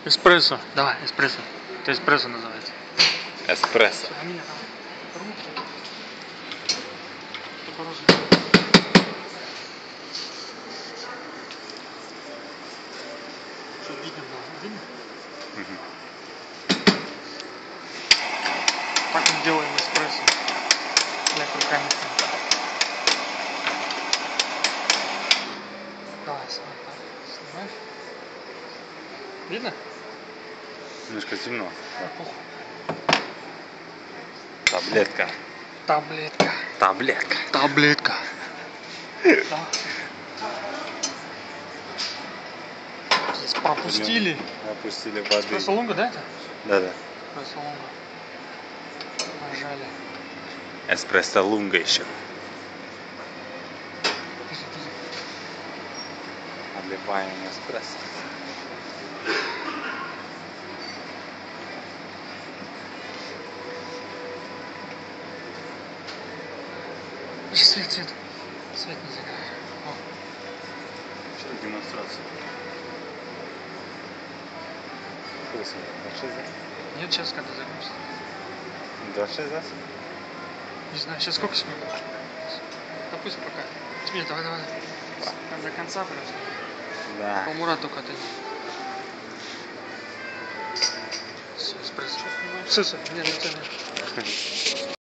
Эспрессо. Давай, эспрессо. Это эспрессо называется. Эспрессо. А меня там руки. Что видно было? Видно? Так мы делаем эспрессо. Як руками. Давай, снимаешь? Видно? Немножко темно. Похуй. Таблетка. Таблетка. Таблетка. Таблетка. Да. Здесь пропустили. Опустили воды. Эспрессо лунга, да, это? Да-да. Эспрессо лунга. Нажали. Эспрессо лунга еще. Отливаем эспрессо. Свет. Свет не загорает. Сейчас демонстрация. Нет, сейчас когда загрузится. 26 раз? Не знаю, сейчас сколько снимем? Допустим, пока. Нет, давай. До конца просто. Да. По Мурат только ты. Все, эспрессо. Все, не,